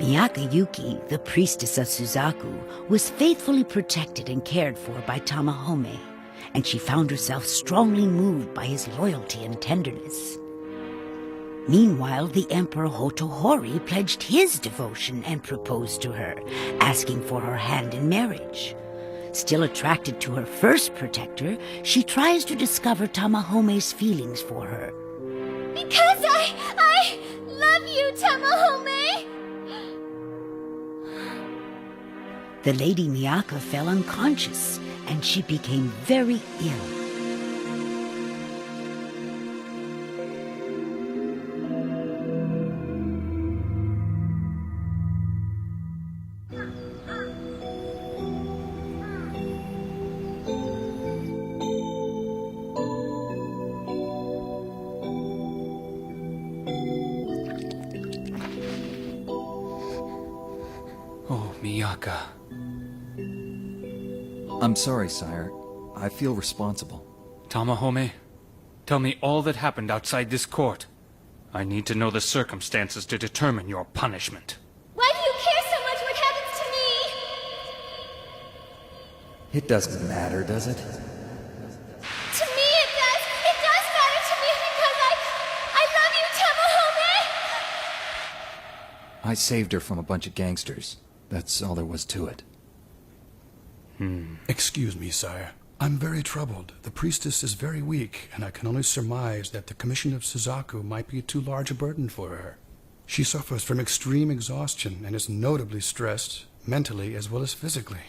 Miyaka Yuki, the priestess of Suzaku, was faithfully protected and cared for by Tamahome, and she found herself strongly moved by his loyalty and tenderness. Meanwhile, the Emperor Hotohori pledged his devotion and proposed to her, asking for her hand in marriage. Still attracted to her first protector, she tries to discover Tamahome's feelings for her. Because I love you, Tamahome! The Lady Miyaka fell unconscious, and she became very ill. Oh, Miyaka. I'm sorry, sire. I feel responsible. Tamahome, tell me all that happened outside this court. I need to know the circumstances to determine your punishment. Why do you care so much what happens to me? It doesn't matter, does it? To me it does. It does matter to me because I love you, Tamahome! I saved her from a bunch of gangsters. That's all there was to it. Excuse me, sire. I'm very troubled. The priestess is very weak, and I can only surmise that the Commission of Suzaku might be too large a burden for her. She suffers from extreme exhaustion and is notably stressed, mentally as well as physically.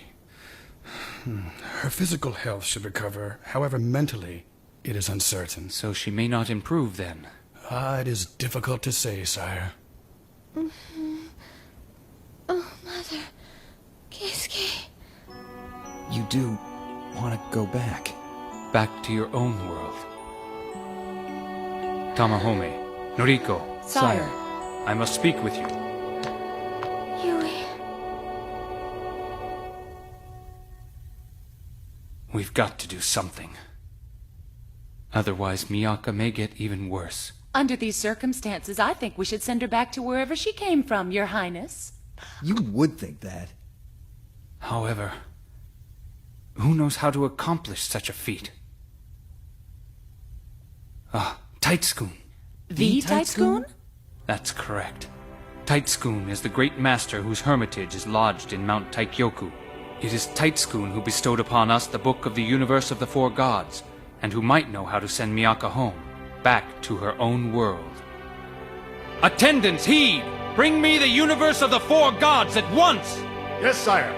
Her physical health should recover, however mentally it is uncertain. So she may not improve then. It is difficult to say, sire. Oh, Mother. Keisuke. You do want to go back. Back to your own world. Tamahome, Noriko, Sire. I must speak with you. Yui. We've got to do something. Otherwise, Miyaka may get even worse. Under these circumstances, I think we should send her back to wherever she came from, Your Highness. You would think that. However, who knows how to accomplish such a feat? Taitsukun. The Taitsukun? That's correct. Taitsukun is the great master whose hermitage is lodged in Mount Taikyoku. It is Taitsukun who bestowed upon us the Book of the Universe of the Four Gods, and who might know how to send Miyaka home, back to her own world. Attendants, heed! Bring me the Universe of the Four Gods at once! Yes, sire.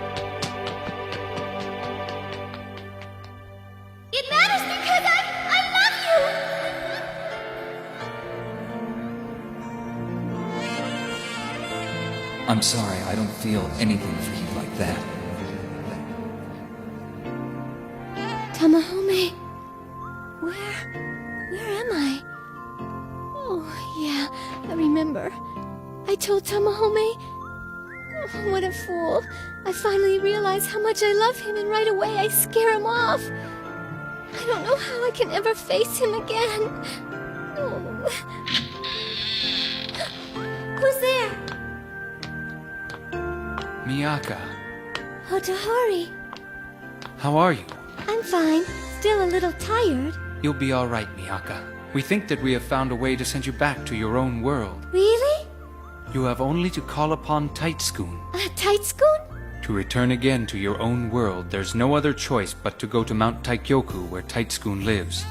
It matters because I love you! I'm sorry, I don't feel anything for you like that. Tamahome. Where am I? Oh, yeah, I remember. I told Tamahome. Oh, what a fool. I finally realize how much I love him, and right away I scare him off. I don't know how I can ever face him again. Oh. Who's there? Miyaka, Hotohori. how are you? I'm fine. Still a little tired. You'll be all right, Miyaka. We think that we have found a way to send you back to your own world. Really? You have only to call upon Taitsukun. Taitsukun? To return again to your own world, there's no other choice but to go to Mount Taikyoku where Taitsukun lives.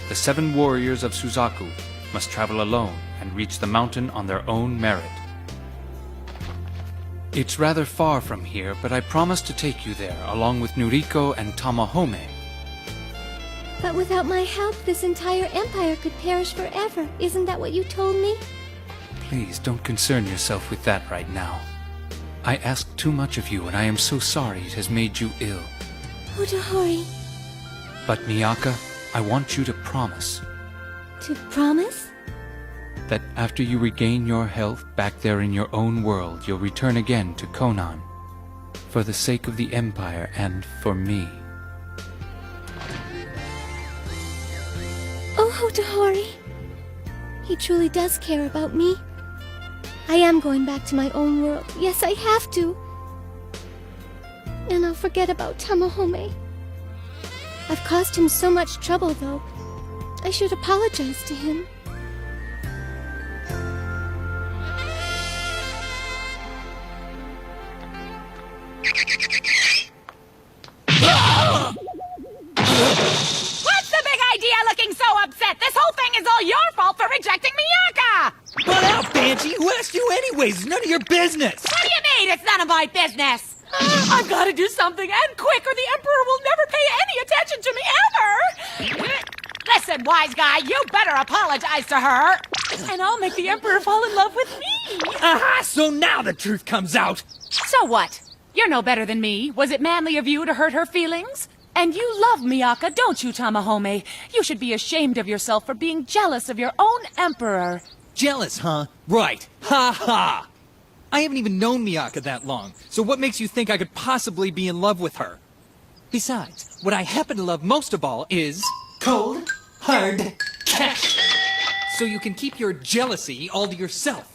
The 7 warriors of Suzaku must travel alone and reach the mountain on their own merit. It's rather far from here, but I promise to take you there along with Noriko and Tamahome. But without my help, this entire empire could perish forever. Isn't that what you told me? Please don't concern yourself with that right now. I asked too much of you, and I am so sorry it has made you ill. Hotohori. But Miyaka, I want you to promise To promise? that after you regain your health back there in your own world, you'll return again to Konan. For the sake of the Empire and for me. Oh, Hotohori. He truly does care about me. I am going back to my own world. Yes, I have to. And I'll forget about Tamahome. I've caused him so much trouble, though. I should apologize to him. What's the big idea looking so upset? This whole thing is all your fault for rejecting Miyaka! Butt out, Banshee! Who asked you anyways? It's none of your business! What do you mean it's none of my business? I've got to do something, and quick, or the Emperor will never pay any attention to me ever! Listen, wise guy, you better apologize to her! And I'll make the Emperor fall in love with me! Aha! So now the truth comes out! So what? You're no better than me. Was it manly of you to hurt her feelings? And you love Miyaka, don't you, Tamahome? You should be ashamed of yourself for being jealous of your own Emperor. Jealous, huh? Right. Ha ha! I haven't even known Miyaka that long, so what makes you think I could possibly be in love with her? Besides, what I happen to love most of all is cold, hard cash. So you can keep your jealousy all to yourself.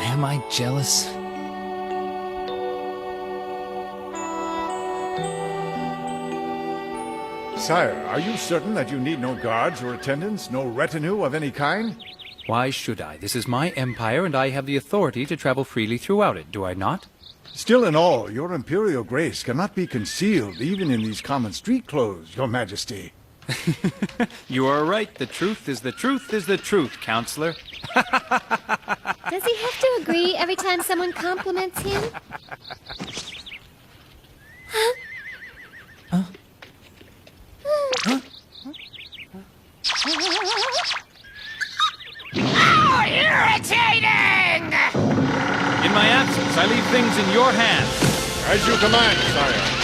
Am I jealous? Sire, are you certain that you need no guards or attendants, no retinue of any kind? Why should I? This is my empire, and I have the authority to travel freely throughout it, do I not? Still in all, your imperial grace cannot be concealed even in these common street clothes, your majesty. You are right. The truth is the truth is the truth, counselor. Does he have to agree every time someone compliments him? Oh, irritating! In my absence, I leave things in your hands. As you command, sire.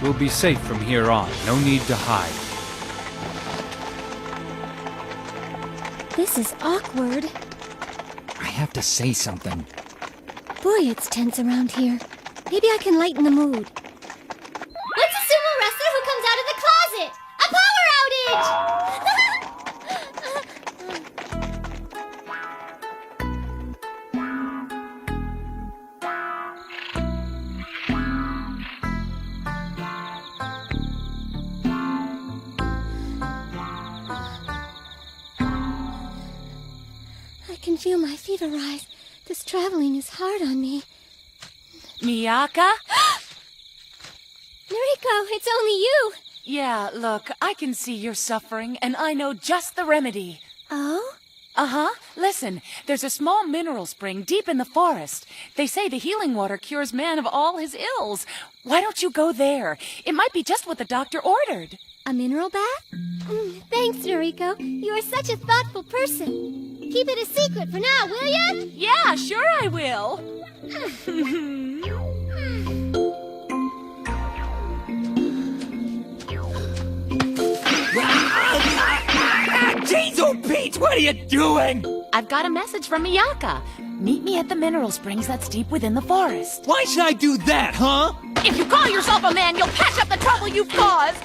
We'll be safe from here on. No need to hide. This is awkward. I have to say something. Boy, it's tense around here. Maybe I can lighten the mood. What's a sumo wrestler who comes out of the closet? A power outage! I can feel my fever rise. This traveling is hard on me. Miyaka? Noriko, it's only you. Yeah, look, I can see you're suffering, and I know just the remedy. Oh? Uh-huh. Listen, there's a small mineral spring deep in the forest. They say the healing water cures man of all his ills. Why don't you go there? It might be just what the doctor ordered. A mineral bath? Thanks, Noriko. You are such a thoughtful person. Keep it a secret for now, will ya? Yeah, sure I will. Jeez, oh Pete, what are you doing? I've got a message from Miyaka. Meet me at the mineral springs that's deep within the forest. Why should I do that, huh? If you call yourself a man, you'll patch up the trouble you've caused.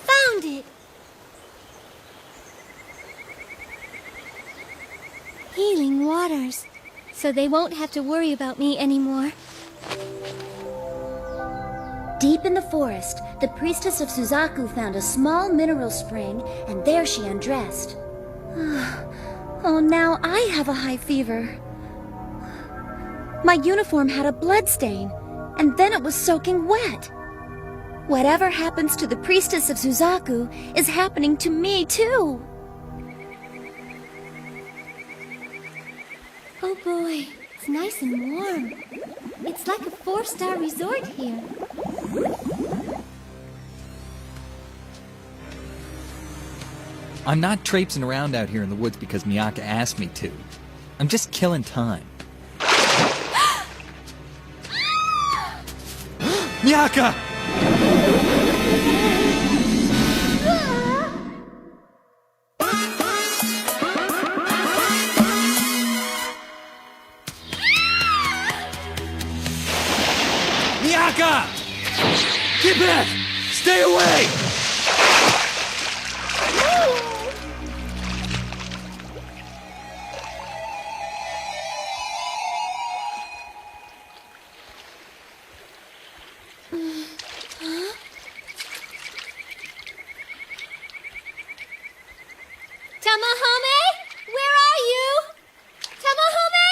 Found it. Healing waters. So they won't have to worry about me anymore. Deep in the forest, the priestess of Suzaku found a small mineral spring, and there she undressed. Oh, now I have a high fever. My uniform had a blood stain, and then it was soaking wet. Whatever happens to the priestess of Suzaku is happening to me, too. Oh boy, it's nice and warm. It's like a 4-star resort here. I'm not traipsing around out here in the woods because Miyaka asked me to. I'm just killing time. Miyaka! Miyaka! Get back! Stay away! Tamahome? Where are you? Tamahome?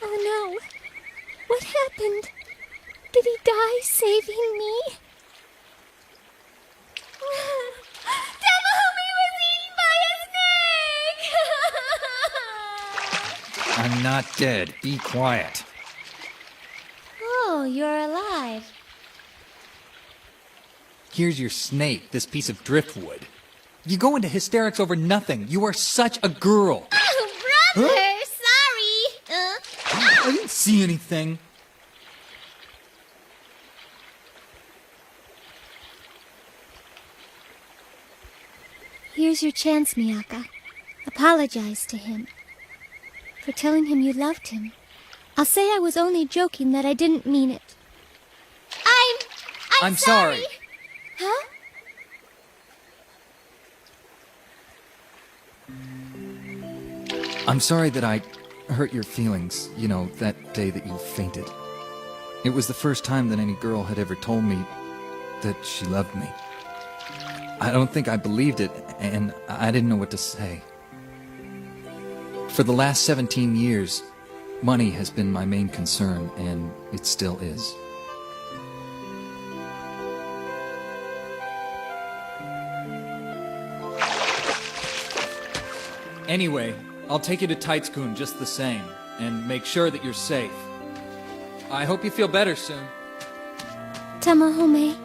Oh no. What happened? Did he die saving me? Tamahome was eaten by a snake! I'm not dead. Be quiet. Oh, you're alive. Here's your snake, this piece of driftwood. You go into hysterics over nothing. You are such a girl. Oh, brother! Huh? Sorry! I didn't see anything. Here's your chance, Miyaka. Apologize to him. For telling him you loved him. I'll say I was only joking, that I didn't mean it. I'm sorry. Huh? I'm sorry that I hurt your feelings, you know, that day that you fainted. It was the first time that any girl had ever told me that she loved me. I don't think I believed it, and I didn't know what to say. For the last 17 years, money has been my main concern, and it still is. Anyway, I'll take you to Taitsugun just the same, and make sure that you're safe. I hope you feel better soon. Tamahome.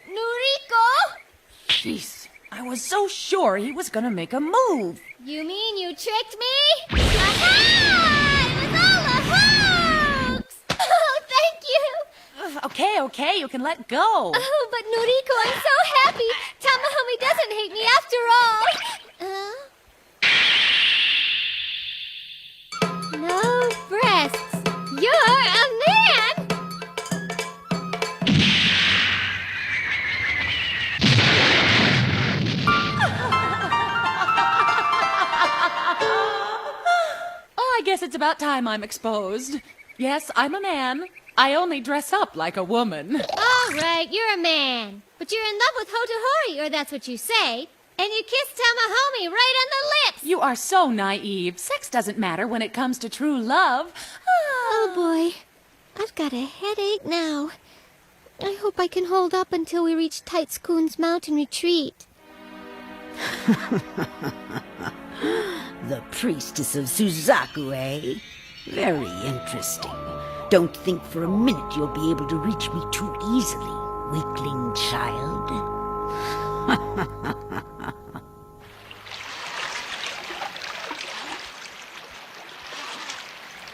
Noriko? Jeez, I was so sure he was gonna make a move. You mean you tricked me? Aha! It was all a hoax! Oh, thank you! Okay, you can let go. Oh, but Noriko, I'm so happy! Tamahome doesn't hate me after all! No breasts! You're a man! Oh, I guess it's about time I'm exposed. Yes, I'm a man. I only dress up like a woman. All right, you're a man. But you're in love with Hotohori, or that's what you say. And you kissed Tamahome right on the lips! You are so naive. Sex doesn't matter when it comes to true love. Oh boy, I've got a headache now. I hope I can hold up until we reach Taitsukun's mountain retreat. The priestess of Suzaku, eh? Very interesting. Don't think for a minute you'll be able to reach me too easily, weakling child.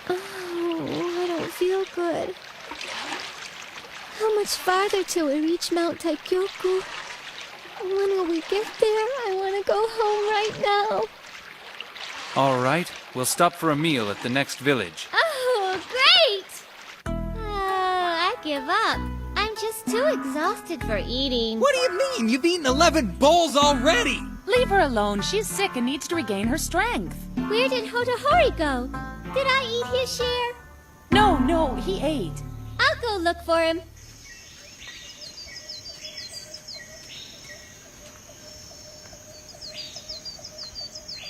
Oh, I don't feel good. How much farther till we reach Mount Taikyoku? When will we get there? I want to go home right now. All right, we'll stop for a meal at the next village. Oh, great! I give up. I'm just too exhausted for eating. What do you mean? You've eaten 11 bowls already! Leave her alone. She's sick and needs to regain her strength. Where did Hotohori go? Did I eat his share? No, he ate. I'll go look for him.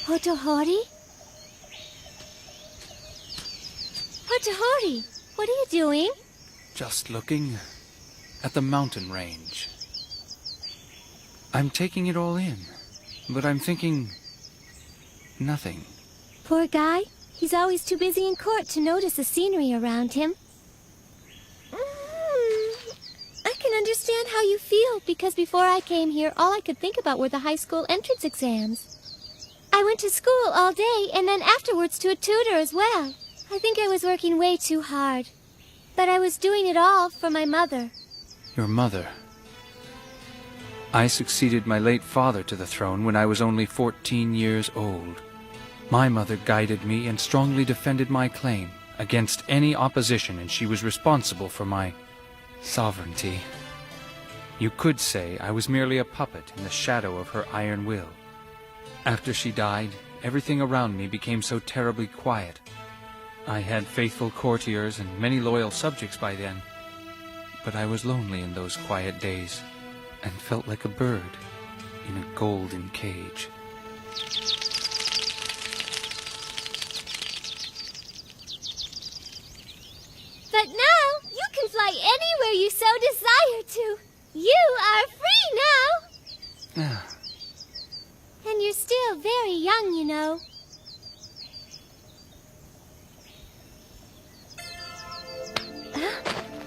Hotohori? Hotohori, what are you doing? Just looking at the mountain range. I'm taking it all in, but I'm thinking nothing. Poor guy. He's always too busy in court to notice the scenery around him. you feel? Because before I came here, all I could think about were the high school entrance exams. I went to school all day and then afterwards to a tutor as well. I think I was working way too hard. But I was doing it all for my mother. Your mother. I succeeded my late father to the throne when I was only 14 years old. My mother guided me and strongly defended my claim against any opposition, and she was responsible for my sovereignty. You could say I was merely a puppet in the shadow of her iron will. After she died, everything around me became so terribly quiet. I had faithful courtiers and many loyal subjects by then, but I was lonely in those quiet days and felt like a bird in a golden cage. But now, you can fly anywhere you so desire to. You are free now. And you're still very young, you know.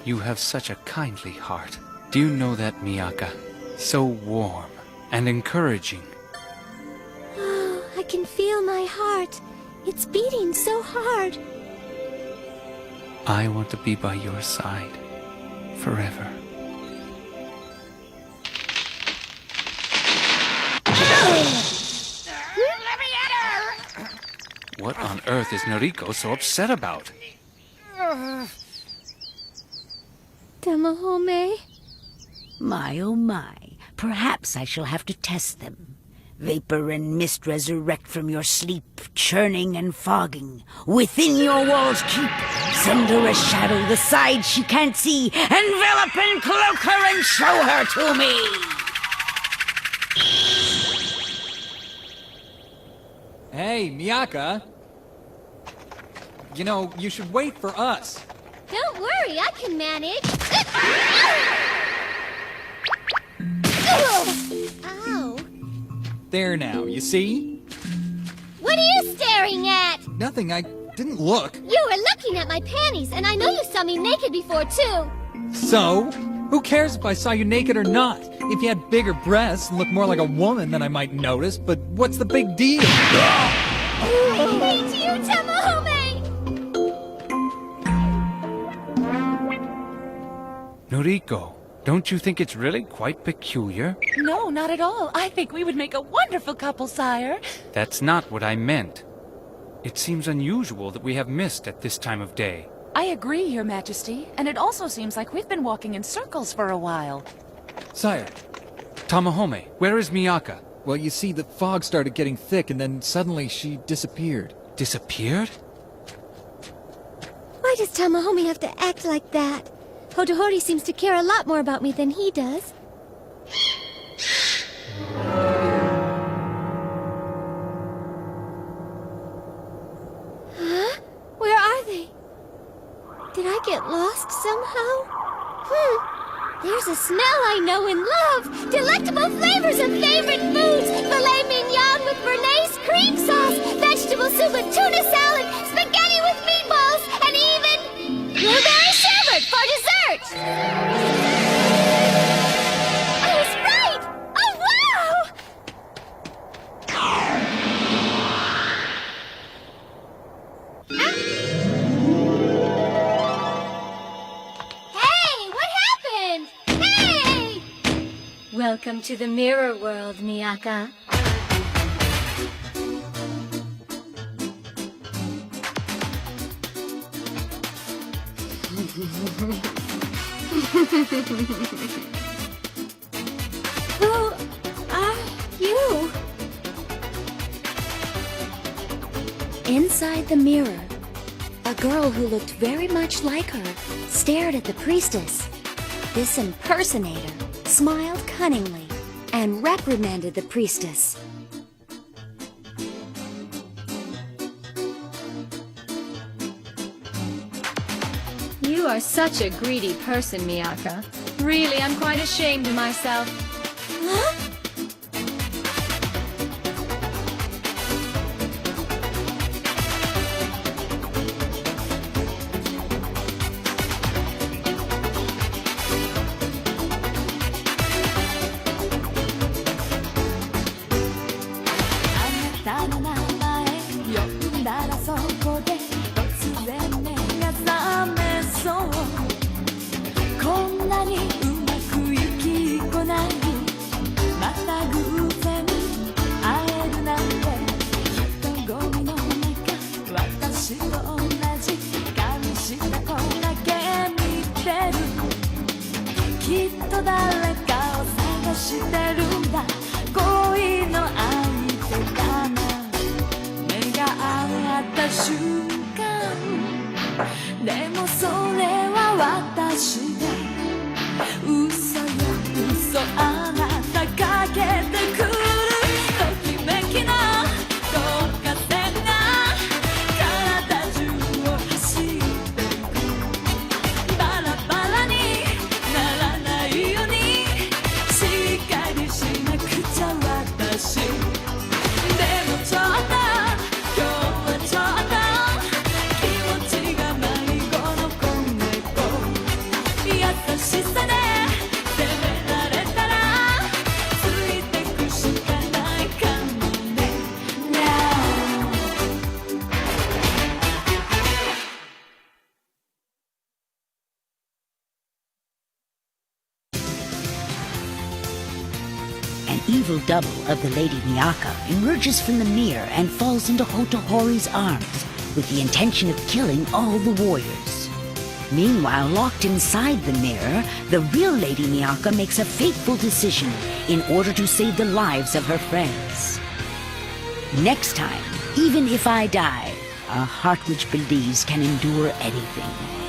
You have such a kindly heart. Do you know that, Miyaka? So warm and encouraging. Oh, I can feel my heart. It's beating so hard. I want to be by your side forever. Let me at her! What on earth is Noriko so upset about? Tamahome? My, oh my. Perhaps I shall have to test them. Vapor and mist resurrect from your sleep, churning and fogging. Within your walls keep. Send her a shadow the side she can't see. Envelop and cloak her and show her to me. Hey, Miyaka. You know, you should wait for us. Don't worry, I can manage. Ow. There now, you see? What are you staring at? Nothing, I didn't look. You were looking at my panties, and I know you saw me naked before, too. So? Who cares if I saw you naked or not? If you had bigger breasts and looked more like a woman, then I might notice, but what's the big deal? I hate you, Tamahome! Noriko, don't you think it's really quite peculiar? No, not at all. I think we would make a wonderful couple, sire. That's not what I meant. It seems unusual that we have mist at this time of day. I agree, Your Majesty, and it also seems like we've been walking in circles for a while. Sire. Tamahome, where is Miyaka? Well, you see, the fog started getting thick, and then suddenly she disappeared. Disappeared? Why does Tamahome have to act like that? Hotohori seems to care a lot more about me than he does. Huh? Where are they? Did I get lost somehow? There's a smell I know and love. Delectable flavors of favorite foods. Filet mignon with Bernaise cream sauce. Vegetable soup with tuna salad. Spaghetti with meatballs. And even blueberry sherbet for dessert. I was right! Oh, wow! Hey, what happened? Hey! Welcome to the mirror world, Miyaka. Who are you? Inside the mirror, a girl who looked very much like her stared at the priestess. This impersonator smiled cunningly and reprimanded the priestess. You are such a greedy person, Miyaka. Really, I'm quite ashamed of myself. Huh? 誰かを探してるんだ恋の相手だな目が合った瞬間でもそれは私で嘘よ嘘あなたかけてくるときめきの導火線が体中を走ってくバラバラにならないようにしっかりしなくちゃ私でもちょっと今日はちょっと気持ちが迷子の子猫優しさで責められたらついてくしかないかもね Now An evil double of the Lady Miyaka emerges from the mirror and falls into Hotohori's arms with the intention of killing all the warriors. Meanwhile, locked inside the mirror, the real Lady Miyaka makes a fateful decision in order to save the lives of her friends. Next time, even if I die, a heart which believes can endure anything.